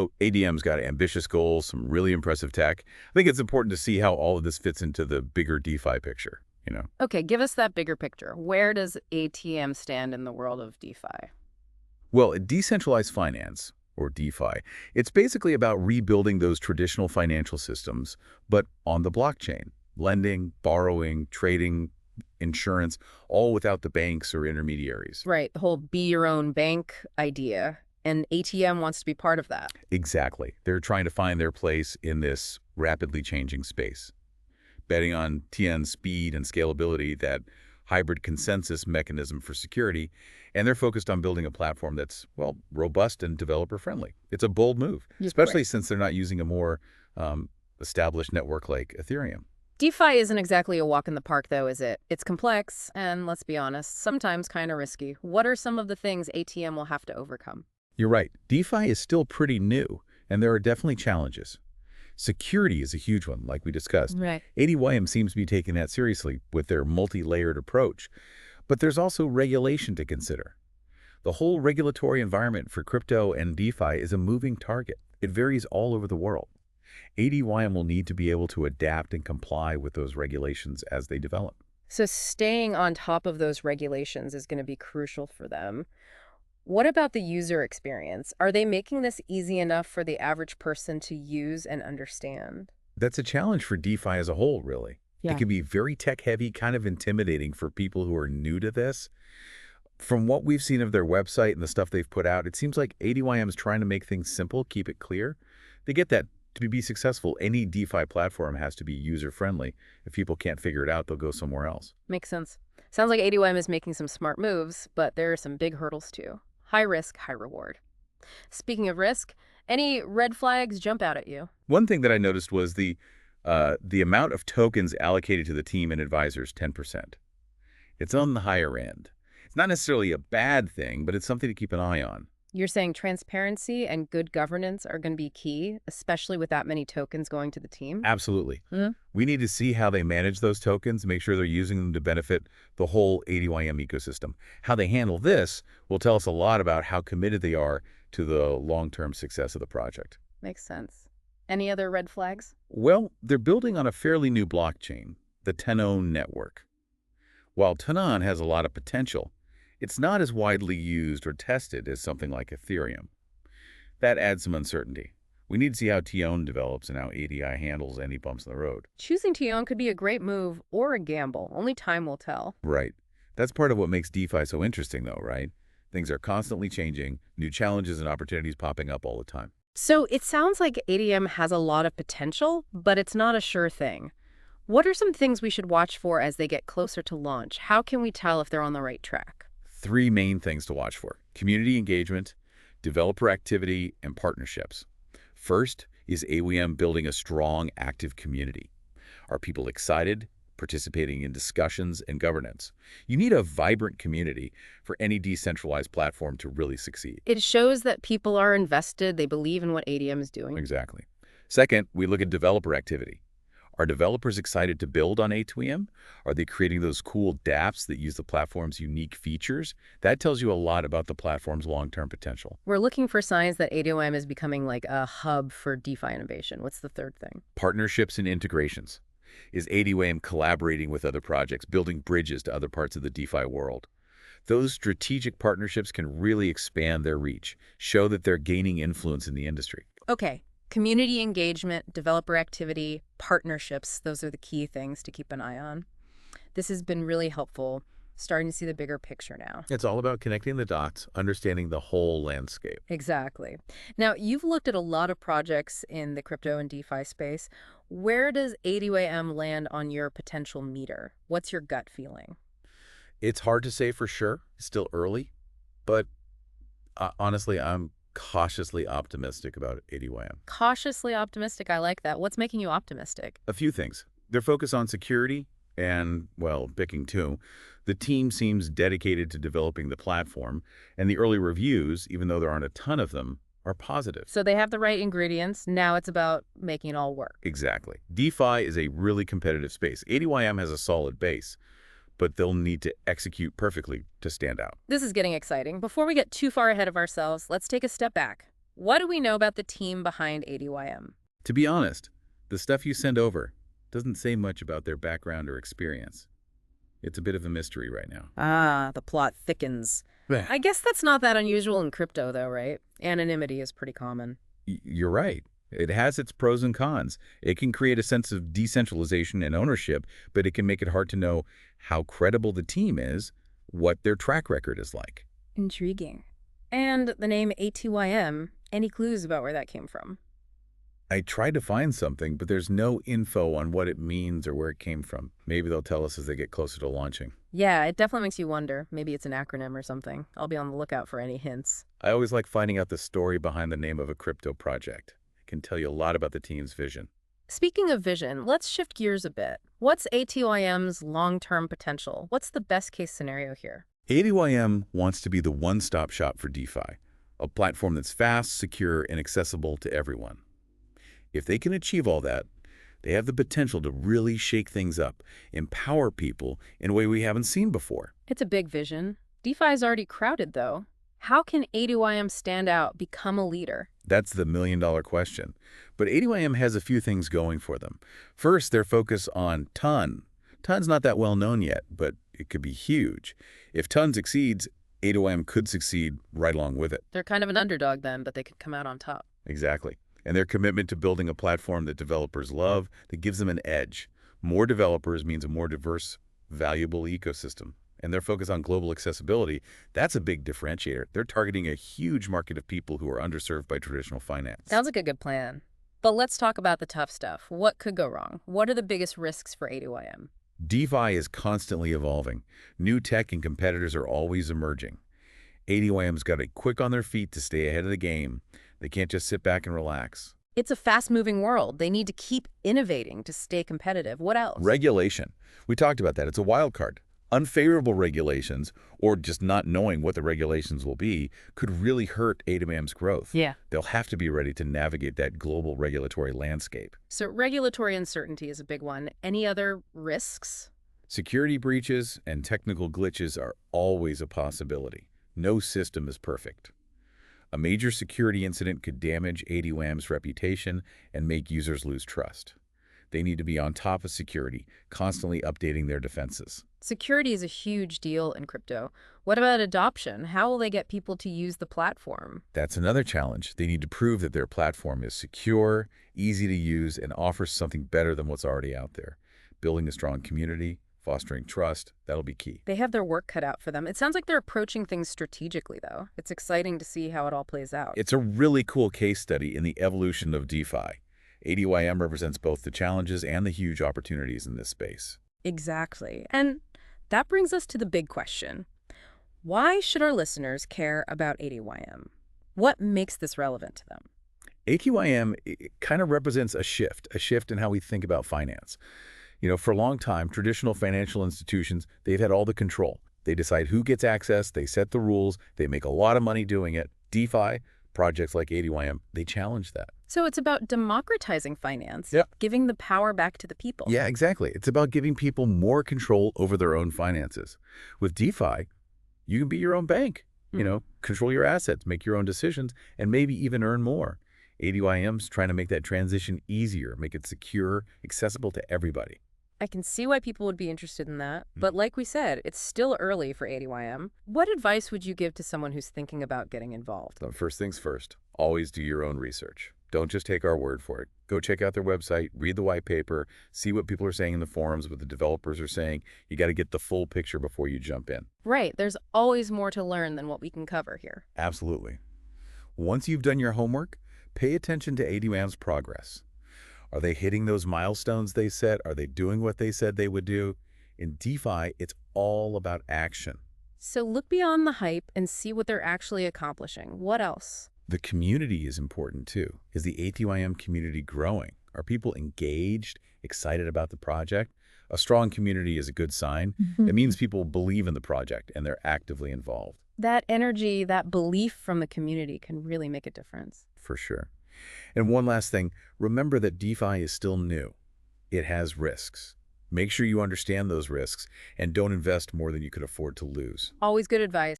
So ADM's got ambitious goals, some really impressive tech. I think it's important to see how all of this fits into the bigger DeFi picture. Okay, give us that bigger picture. Where does ATM stand in the world of DeFi? Well, decentralized finance, or DeFi, it's basically about rebuilding those traditional financial systems, but on the blockchain. Lending, borrowing, trading, insurance, all without the banks or intermediaries. Right, the whole be your own bank idea. And ATM wants to be part of that. Exactly. They're trying to find their place in this rapidly changing space, betting on TN's speed and scalability, that hybrid consensus mechanism for security, and they're focused on building a platform that's, well, robust and developer-friendly. It's a bold move, Right. especially since they're not using a more established network like Ethereum. DeFi isn't exactly a walk in the park, though, is it? It's complex, and let's be honest, sometimes kind of risky. What are some of the things ATM will have to overcome? You're right. DeFi is still pretty new, and there are definitely challenges. Security is a huge one, like we discussed. Right. ATYM seems to be taking that seriously with their multi-layered approach. But there's also regulation to consider. The whole regulatory environment for crypto and DeFi is a moving target. It varies all over the world. ATYM will need to be able to adapt and comply with those regulations as they develop. So staying on top of those regulations is going to be crucial for them. What about the user experience? Are they making this easy enough for the average person to use and understand? That's a challenge for DeFi as a whole, really. It Yeah. can be very tech-heavy, kind of intimidating for people who are new to this. From what we've seen of their website and the stuff they've put out, it seems like ATYM is trying to make things simple, keep it clear. They get that to be successful, any DeFi platform has to be user-friendly. If people can't figure it out, they'll go somewhere else. Makes sense. Sounds like ADYM is making some smart moves, but there are some big hurdles too. High risk, high reward. Speaking of risk, any red flags jump out at you? One thing that I noticed was the amount of tokens allocated to the team and advisors, 10%. It's on the higher end. It's not necessarily a bad thing, but it's something to keep an eye on. You're saying transparency and good governance are going to be key, especially with that many tokens going to the team? Absolutely. Hmm? We need to see how they manage those tokens, make sure they're using them to benefit the whole ATYM ecosystem. How they handle this will tell us a lot about how committed they are to the long-term success of the project. Makes sense. Any other red flags? Well, they're building on a fairly new blockchain, the Tenon network. While Tenon has a lot of potential, it's not as widely used or tested as something like Ethereum. That adds some uncertainty. We need to see how Tenon develops and how ADI handles any bumps in the road. Choosing to own could be a great move or a gamble. Only time will tell. Right. That's part of what makes DeFi so interesting, though, right? Things are constantly changing, new challenges and opportunities popping up all the time. So it sounds like ADM has a lot of potential, but it's not a sure thing. What are some things we should watch for as they get closer to launch? How can we tell if they're on the right track? Three main things to watch for: community engagement, developer activity, and partnerships. First is AWM building a strong, active community. Are people excited, participating in discussions and governance? You need a vibrant community for any decentralized platform to really succeed. It shows that people are invested, they believe in what ADM is doing. Exactly. Second, we look at developer activity. Are developers excited to build on ATYM? Are they creating those cool dApps that use the platform's unique features? That tells you a lot about the platform's long-term potential. We're looking for signs that ADM is becoming like a hub for DeFi innovation. What's the third thing? Partnerships and integrations. Is ATYM collaborating with other projects, building bridges to other parts of the DeFi world? Those strategic partnerships can really expand their reach, show that they're gaining influence in the industry. Okay. Community engagement, developer activity, partnerships, those are the key things to keep an eye on. This has been really helpful, starting to see the bigger picture now. It's all about connecting the dots, understanding the whole landscape. Exactly. Now, you've looked at a lot of projects in the crypto and DeFi space. Where does ADYM land on your potential meter? What's your gut feeling? It's hard to say for sure. It's still early, but honestly, I'm cautiously optimistic about ATYM. Cautiously optimistic. I like that. What's making you optimistic? A few things. Their focus on security and, well, picking two. The team seems dedicated to developing the platform, and the early reviews, even though there aren't a ton of them, are positive. So they have the right ingredients. Now it's about making it all work. Exactly. DeFi is a really competitive space. ATYM has a solid base, but they'll need to execute perfectly to stand out. This is getting exciting. Before we get too far ahead of ourselves, let's take a step back. What do we know about the team behind ATYM? To be honest, the stuff you send over doesn't say much about their background or experience. It's a bit of a mystery right now. Ah, the plot thickens. Bleh. I guess that's not that unusual in crypto, though, right? Anonymity is pretty common. You're right. It has its pros and cons. It can create a sense of decentralization and ownership, but it can make it hard to know how credible the team is, what their track record is like. Intriguing. And the name ATYM, any clues about where that came from? I tried to find something, but there's no info on what it means or where it came from. Maybe they'll tell us as they get closer to launching. Yeah, it definitely makes you wonder. Maybe it's an acronym or something. I'll be on the lookout for any hints. I always like finding out the story behind the name of a crypto project. It can tell you a lot about the team's vision. Speaking of vision, let's shift gears a bit. What's ATYM's long-term potential? What's the best-case scenario here? ATYM wants to be the one-stop shop for DeFi, a platform that's fast, secure, and accessible to everyone. If they can achieve all that, they have the potential to really shake things up, empower people in a way we haven't seen before. It's a big vision. DeFi is already crowded, though. How can ATYM stand out, become a leader? That's the million-dollar question. But ATYM has a few things going for them. First, their focus on TON. TON's not that well known yet, but it could be huge. If TON succeeds, ATYM could succeed right along with it. They're kind of an underdog then, but they could come out on top. Exactly. And their commitment to building a platform that developers love, that gives them an edge. More developers means a more diverse, valuable ecosystem. And their focus on global accessibility, that's a big differentiator. They're targeting a huge market of people who are underserved by traditional finance. Sounds like a good plan. But let's talk about the tough stuff. What could go wrong? What are the biggest risks for ATYM? DeFi is constantly evolving. New tech and competitors are always emerging. ATYM's got to be quick on their feet to stay ahead of the game. They can't just sit back and relax. It's a fast-moving world. They need to keep innovating to stay competitive. What else? Regulation. We talked about that. It's a wild card. Unfavorable regulations, or just not knowing what the regulations will be, could really hurt ATYM's growth. Yeah. They'll have to be ready to navigate that global regulatory landscape. So regulatory uncertainty is a big one. Any other risks? Security breaches and technical glitches are always a possibility. No system is perfect. A major security incident could damage ATYM's reputation and make users lose trust. They need to be on top of security, constantly updating their defenses. Security is a huge deal in crypto. What about adoption? How will they get people to use the platform? That's another challenge. They need to prove that their platform is secure, easy to use, and offers something better than what's already out there. Building a strong community, fostering trust, that'll be key. They have their work cut out for them. It sounds like they're approaching things strategically, though. It's exciting to see how it all plays out. It's a really cool case study in the evolution of DeFi. ATYM represents both the challenges and the huge opportunities in this space. Exactly. And that brings us to the big question. Why should our listeners care about ATYM? What makes this relevant to them? ATYM kind of represents a shift in how we think about finance. For a long time, traditional financial institutions, they've had all the control. They decide who gets access, they set the rules, they make a lot of money doing it. DeFi, projects like ATYM, they challenge that. So it's about democratizing finance, Yep. giving the power back to the people. Yeah, exactly. It's about giving people more control over their own finances. With DeFi, you can be your own bank, control your assets, make your own decisions, and maybe even earn more. ATYM's trying to make that transition easier, make it secure, accessible to everybody. I can see why people would be interested in that. But like we said, it's still early for ATYM. What advice would you give to someone who's thinking about getting involved? So first things first, always do your own research. Don't just take our word for it. Go check out their website, read the white paper, see what people are saying in the forums, what the developers are saying. You got to get the full picture before you jump in. Right. There's always more to learn than what we can cover here. Absolutely. Once you've done your homework, pay attention to ATYM's progress. Are they hitting those milestones they set? Are they doing what they said they would do? In DeFi, it's all about action. So look beyond the hype and see what they're actually accomplishing. What else? The community is important too. Is the ATYM community growing? Are people engaged, excited about the project? A strong community is a good sign. It means people believe in the project and they're actively involved. That energy, that belief from the community can really make a difference. For sure. And one last thing, remember that DeFi is still new. It has risks. Make sure you understand those risks and don't invest more than you could afford to lose. Always good advice.